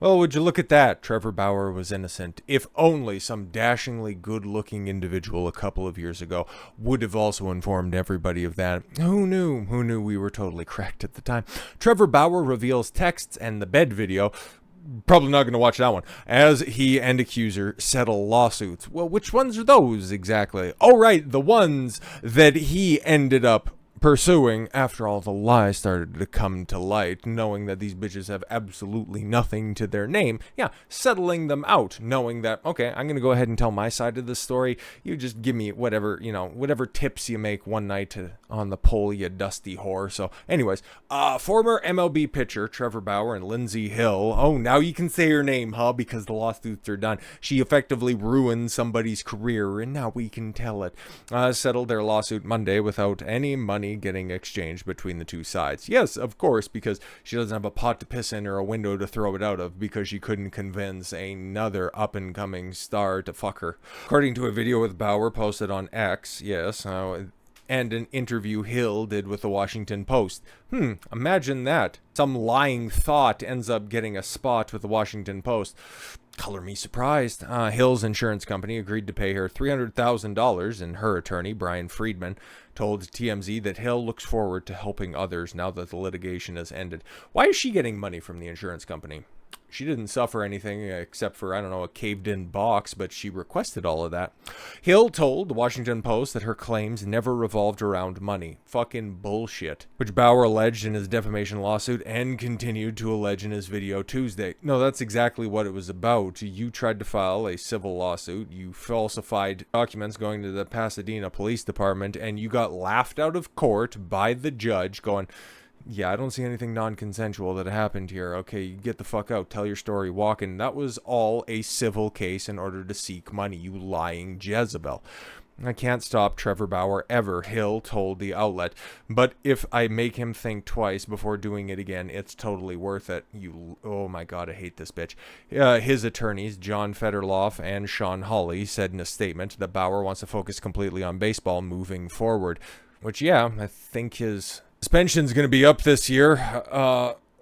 Well, would you look at that? Trevor Bauer was innocent. If only some dashingly good-looking individual a couple of years ago would have also informed everybody of that. Who knew? Who knew we were totally cracked at the time? Trevor Bauer reveals texts and the bed video. Probably not going to watch that one. As he and accuser settle lawsuits. Well, which ones are those exactly? Oh, right, the ones that he ended up pursuing after all the lies started to come to light, knowing that these bitches have absolutely nothing to their name. Yeah, settling them out, knowing that, okay, I'm going to go ahead and tell my side of the story. You just give me whatever, whatever tips you make one night on the pole, you dusty whore. So anyways, former MLB pitcher Trevor Bauer and Lindsey Hill. Oh, now you can say her name, huh? Because the lawsuits are done. She effectively ruined somebody's career, and now we can tell it. Settled their lawsuit Monday without any money getting exchanged between the two sides. Yes, of course, because she doesn't have a pot to piss in or a window to throw it out of, because she couldn't convince another up-and-coming star to fuck her. According to a video with Bauer posted on X, yes, and an interview Hill did with the Washington Post. Imagine that. Some lying thought ends up getting a spot with the Washington Post. Color me surprised. Hill's insurance company agreed to pay her $300,000, and her attorney, Brian Friedman, told TMZ that Hill looks forward to helping others now that the litigation has ended. Why is she getting money from the insurance company? She didn't suffer anything except for, I don't know, a caved-in box, but she requested all of that. Hill told the Washington Post that her claims never revolved around money. Fucking bullshit. Which Bauer alleged in his defamation lawsuit and continued to allege in his video Tuesday. No, that's exactly what it was about. You tried to file a civil lawsuit. You falsified documents going to the Pasadena Police Department, and you got laughed out of court by the judge going, yeah, I don't see anything non-consensual that happened here. Okay, you get the fuck out. Tell your story. Walk in. That was all a civil case in order to seek money, you lying Jezebel. I can't stop Trevor Bauer ever, Hill told the outlet. But if I make him think twice before doing it again, it's totally worth it. Oh my god, I hate this bitch. His attorneys, John Federloff and Sean Hawley, said in a statement that Bauer wants to focus completely on baseball moving forward. Which, yeah, I think his suspension's going to be up this year.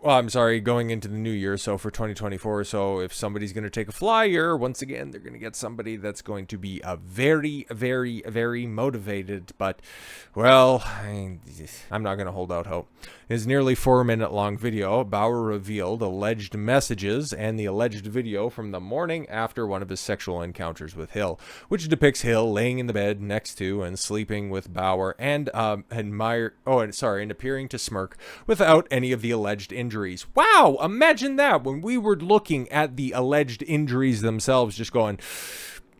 Going into the new year, so for 2024. So if somebody's going to take a flyer, once again, they're going to get somebody that's going to be a very, very, very motivated. But, well, I'm not going to hold out hope. In his nearly 4-minute-long video, Bauer revealed alleged messages and the alleged video from the morning after one of his sexual encounters with Hill, which depicts Hill laying in the bed next to and sleeping with Bauer and appearing to smirk without any of the alleged injuries. Wow, imagine that when we were looking at the alleged injuries themselves, just going,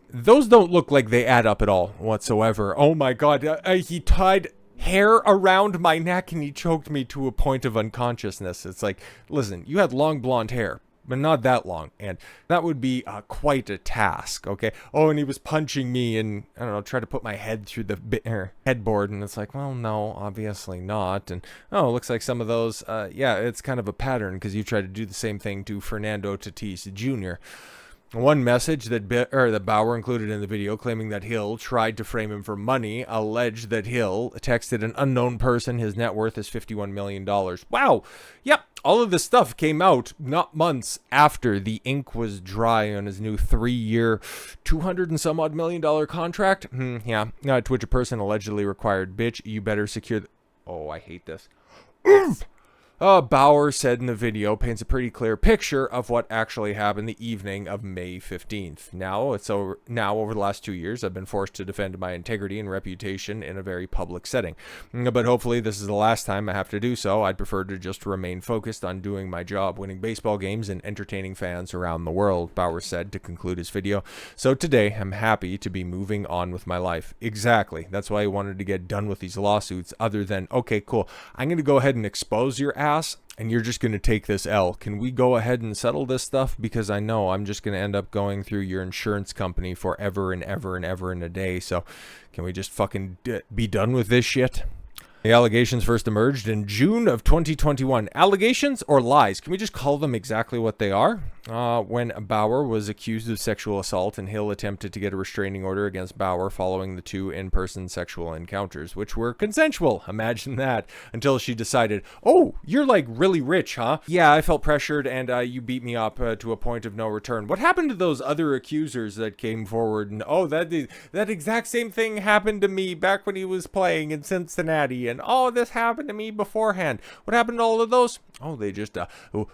those don't look like they add up at all whatsoever. Oh my god, he tied hair around my neck and he choked me to a point of unconsciousness. It's like, listen, you had long blonde hair, but not that long, and that would be quite a task, okay? Oh, and he was punching me and, I don't know, try to put my head through the headboard, and it's like, well, no, obviously not. And, oh, it looks like some of those, it's kind of a pattern, because you tried to do the same thing to Fernando Tatis Jr. One message that Bauer included in the video, claiming that Hill tried to frame him for money, alleged that Hill texted an unknown person his net worth is $51 million. Wow. Yep. All of this stuff came out not months after the ink was dry on his new 3-year, $200 and some odd million contract. To which a person allegedly required, bitch, you better secure Oh, I hate this. Bauer said in the video paints a pretty clear picture of what actually happened the evening of May 15th. Now, over the last 2 years, I've been forced to defend my integrity and reputation in a very public setting. But hopefully this is the last time I have to do so. I'd prefer to just remain focused on doing my job, winning baseball games and entertaining fans around the world, Bauer said to conclude his video. So today, I'm happy to be moving on with my life. Exactly. That's why I wanted to get done with these lawsuits, other than, okay, cool, I'm going to go ahead and expose your ass, and you're just going to take this L. Can we go ahead and settle this stuff? Because I know I'm just going to end up going through your insurance company forever and ever and ever in a day. So can we just fucking be done with this shit? The allegations first emerged in June of 2021. Allegations or lies? Can we just call them exactly what they are? when Bauer was accused of sexual assault, and Hill attempted to get a restraining order against Bauer following the 2 in-person sexual encounters, which were consensual. Imagine that. Until she decided, oh, you're like really rich, huh? Yeah, I felt pressured, and you beat me up to a point of no return. What happened to those other accusers that came forward? And oh, that exact same thing happened to me back when he was playing in Cincinnati, and oh, this happened to me beforehand. What happened to all of those? Oh, they just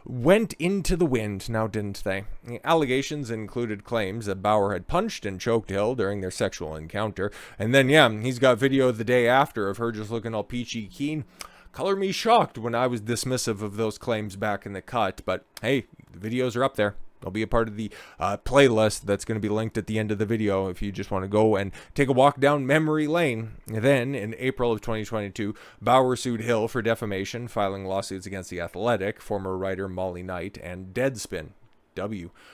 went into the wind, now didn't they? The allegations included claims that Bauer had punched and choked Hill during their sexual encounter. And then, yeah, he's got video the day after of her just looking all peachy keen. Color me shocked when I was dismissive of those claims back in the cut. But hey, the videos are up there. They'll be a part of the playlist that's going to be linked at the end of the video if you just want to go and take a walk down memory lane. Then, in April of 2022, Bauer sued Hill for defamation, filing lawsuits against The Athletic, former writer Molly Knight, and Deadspin.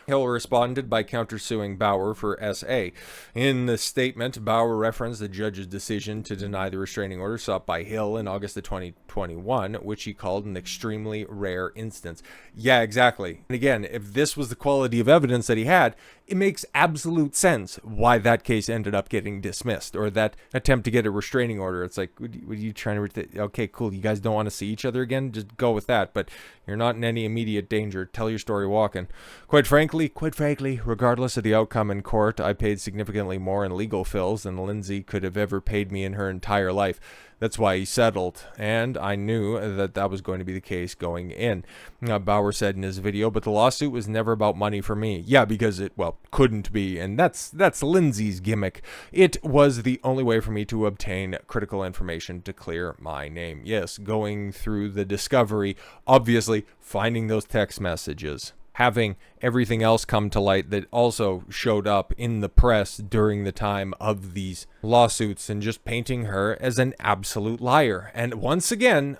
Hill responded by countersuing Bauer for SA. In the statement, Bauer referenced the judge's decision to deny the restraining order sought by Hill in August of 2021, which he called an extremely rare instance. Yeah, exactly. And again, if this was the quality of evidence that he had, it makes absolute sense why that case ended up getting dismissed, or that attempt to get a restraining order. It's like, what are you trying to... Okay, cool, you guys don't want to see each other again? Just go with that, but you're not in any immediate danger. Tell your story walking. Quite frankly, regardless of the outcome in court, I paid significantly more in legal fees than Lindsey could have ever paid me in her entire life. That's why he settled, and I knew that that was going to be the case going in. Bauer said in his video, but the lawsuit was never about money for me. Yeah, because it, well, couldn't be, and that's Lindsey's gimmick. It was the only way for me to obtain critical information to clear my name. Yes, going through the discovery, obviously finding those text messages, having everything else come to light that also showed up in the press during the time of these lawsuits, and just painting her as an absolute liar. And once again,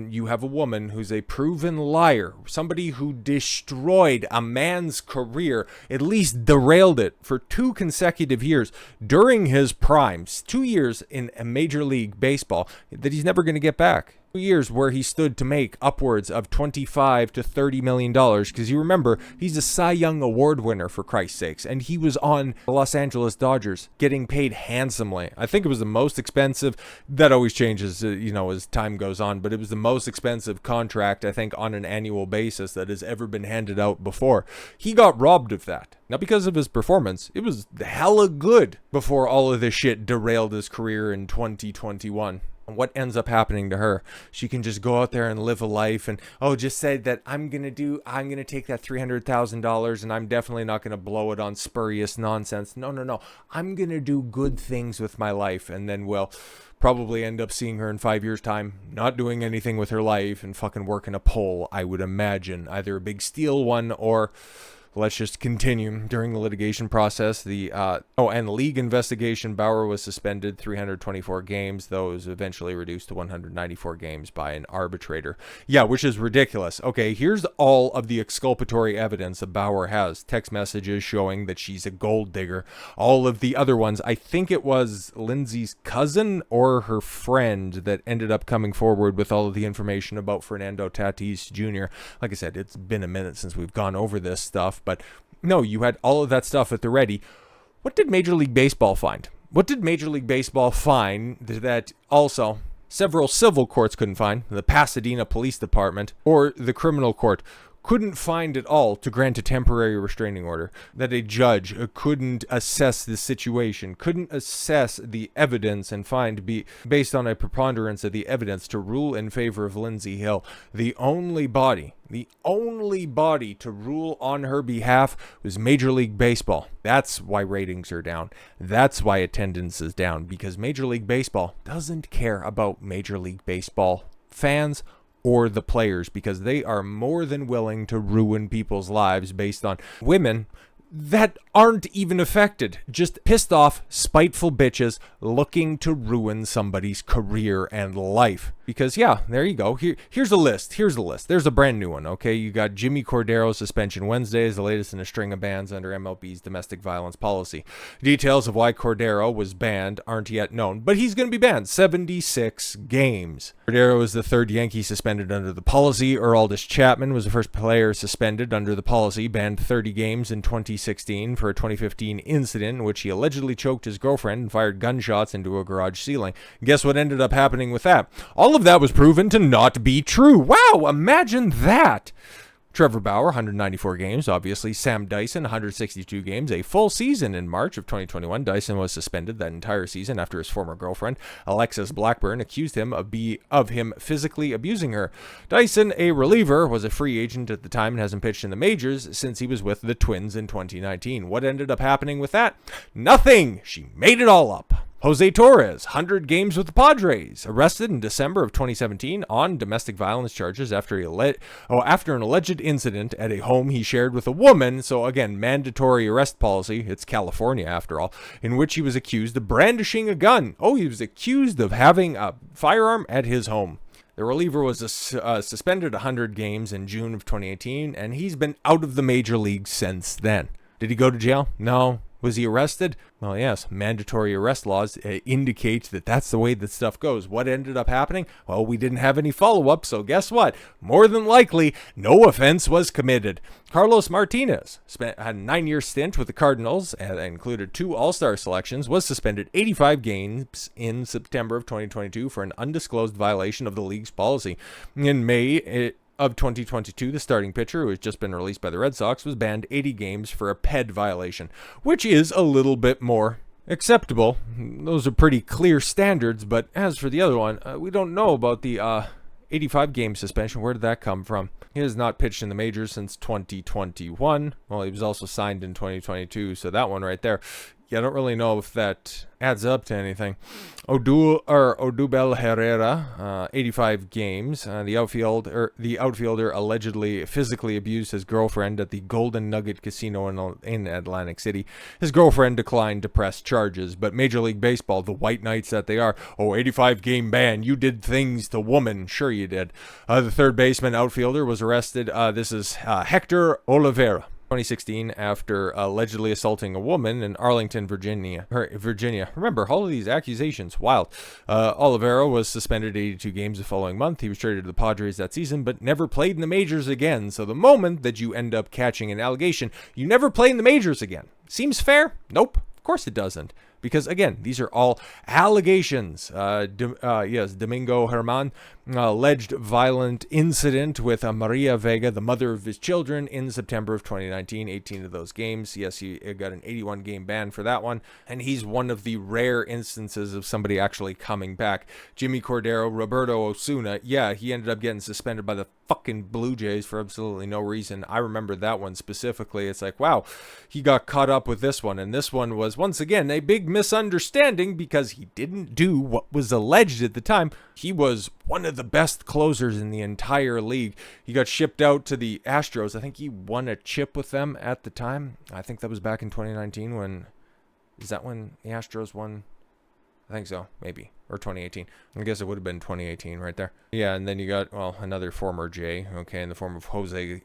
you have a woman who's a proven liar, somebody who destroyed a man's career, at least derailed it for 2 consecutive years during his primes, 2 years in a Major League Baseball that he's never going to get back. 2 years where he stood to make upwards of $25 to $30 million, because you remember, he's a Cy Young Award winner, for Christ's sakes, and he was on the Los Angeles Dodgers getting paid handsomely. I think it was the most expensive, that always changes, as time goes on, but it was the most expensive contract, I think, on an annual basis that has ever been handed out before. He got robbed of that. Not because of his performance, it was hella good before all of this shit derailed his career in 2021. What ends up happening to her? She can just go out there and live a life, and just say that I'm gonna take that $300,000 and I'm definitely not gonna blow it on spurious nonsense. No, I'm gonna do good things with my life, and then we'll probably end up seeing her in 5 years' time not doing anything with her life and fucking working a pole, I would imagine, either a big steel one, or let's just continue. During the litigation process, and league investigation, Bauer was suspended 324 games, though it was eventually reduced to 194 games by an arbitrator. Yeah, which is ridiculous. Okay, here's all of the exculpatory evidence that Bauer has. Text messages showing that she's a gold digger. All of the other ones, I think it was Lindsey's cousin or her friend that ended up coming forward with all of the information about Fernando Tatis Jr. Like I said, it's been a minute since we've gone over this stuff, but no, you had all of that stuff at the ready. What did Major League Baseball find? What did Major League Baseball find that also several civil courts couldn't find? The Pasadena Police Department or the criminal court couldn't find at all to grant a temporary restraining order. That a judge couldn't assess the situation, couldn't assess the evidence and based on a preponderance of the evidence to rule in favor of Lindsey Hill. The only body to rule on her behalf was Major League Baseball. That's why ratings are down. That's why attendance is down, because Major League Baseball doesn't care about Major League Baseball fans or the players, because they are more than willing to ruin people's lives based on women that aren't even affected. Just pissed off, spiteful bitches looking to ruin somebody's career and life. Because, yeah, there you go. Here's a list. There's a brand new one, okay? You got Jimmy Cordero suspension Wednesday is the latest in a string of bans under MLB's domestic violence policy. Details of why Cordero was banned aren't yet known, but he's going to be banned 76 games. Cordero is the third Yankee suspended under the policy. Aroldis Chapman was the first player suspended under the policy, banned 30 games in 2016 for a 2015 incident in which he allegedly choked his girlfriend and fired gunshots into a garage ceiling. Guess what ended up happening with that? All of that was proven to not be true. Wow, imagine that. Trevor Bauer, 194 games, obviously. Sam Dyson, 162 games, a full season in March of 2021. Dyson was suspended that entire season after his former girlfriend, Alexis Blackburn, accused him of him physically abusing her. Dyson, a reliever, was a free agent at the time and hasn't pitched in the majors since he was with the Twins in 2019. What ended up happening with that? Nothing! She made it all up. Jose Torres, 100 games with the Padres, arrested in December of 2017 on domestic violence charges after an alleged incident at a home he shared with a woman. So again, mandatory arrest policy, it's California after all, in which he was accused of brandishing a gun. Oh, he was accused of having a firearm at his home. The reliever was suspended 100 games in June of 2018, and he's been out of the major leagues since then. Did he go to jail? No. Was he arrested? Well, yes, mandatory arrest laws indicate that that's the way that stuff goes. What ended up happening? Well, we didn't have any follow-up, so guess what? More than likely, no offense was committed. Carlos Martinez had a 9-year stint with the Cardinals and included 2 All-Star selections, was suspended 85 games in September of 2022 for an undisclosed violation of the league's policy. In May of 2022, the starting pitcher, who has just been released by the Red Sox, was banned 80 games for a PED violation, which is a little bit more acceptable. Those are pretty clear standards, but as for the other one, we don't know about the 85-game suspension. Where did that come from? He has not pitched in the majors since 2021. Well, he was also signed in 2022, so that one right there. Yeah, I don't really know if that adds up to anything. Odubel Herrera, 85 games. The outfielder allegedly physically abused his girlfriend at the Golden Nugget Casino in Atlantic City. His girlfriend declined to press charges, but Major League Baseball, the white knights that they are, 85-game ban. You did things to woman. Sure you did. The third baseman outfielder was arrested. This is Hector Olivera. 2016 after allegedly assaulting a woman in Arlington, Virginia. Remember, all of these accusations, wild. Oliveira was suspended 82 games the following month. He was traded to the Padres that season, but never played in the majors again. So the moment that you end up catching an allegation, you never play in the majors again. Seems fair? Nope. Of course it doesn't. Because, again, these are all allegations. Yes, Domingo Herman, alleged violent incident with Maria Vega, the mother of his children, in September of 2019. 18 of those games. Yes, he got an 81-game ban for that one. And he's one of the rare instances of somebody actually coming back. Jimmy Cordero, Roberto Osuna, yeah, he ended up getting suspended by the fucking Blue Jays for absolutely no reason. I remember that one specifically. It's like, wow, he got caught up with this one. And this one was, once again, a big misunderstanding because he didn't do what was alleged at the time. He was one of the best closers in the entire league. He got shipped out to the Astros. I think he won a chip with them at the time. I think that was back in 2019 when... Is that when the Astros won? I think so, maybe. Or 2018. I guess it would have been 2018 right there. Yeah, and then you got, well, another former J, okay, in the form of Jose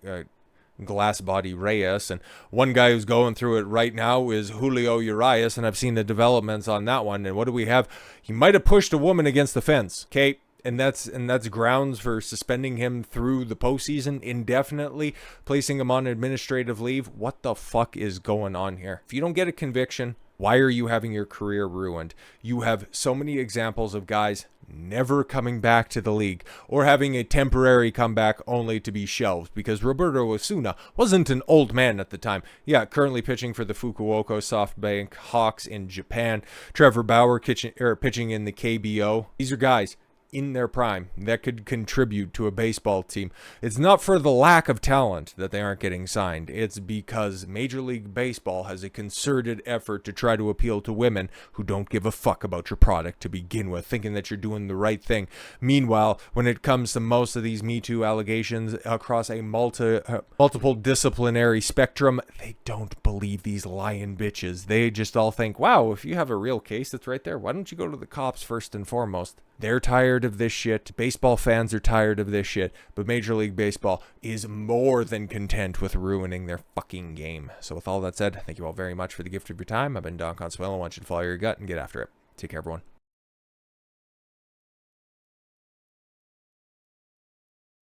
Glassbody Reyes. And one guy who's going through it right now is Julio Urias, and I've seen the developments on that one. And what do we have? He might have pushed a woman against the fence, okay? And that's grounds for suspending him through the postseason indefinitely, placing him on administrative leave. What the fuck is going on here? If you don't get a conviction, why are you having your career ruined? You have so many examples of guys never coming back to the league or having a temporary comeback only to be shelved because Roberto Osuna wasn't an old man at the time. Yeah, currently pitching for the Fukuoka SoftBank Hawks in Japan. Trevor Bauer pitching in the KBO. These are guys in their prime that could contribute to a baseball team. It's not for the lack of talent that they aren't getting signed. It's because Major League Baseball has a concerted effort to try to appeal to women who don't give a fuck about your product to begin with, thinking that you're doing the right thing. Meanwhile, when it comes to most of these Me Too allegations across a multiple disciplinary spectrum, they don't believe these lying bitches. They just all think, wow, if you have a real case that's right there, why don't you go to the cops first and foremost? They're tired tired of this shit. Baseball fans are tired of this shit. But Major League Baseball is more than content with ruining their fucking game. So with all that said, thank you all very much for the gift of your time. I've been Don Consuelo. I want you to follow your gut and get after it. Take care, everyone.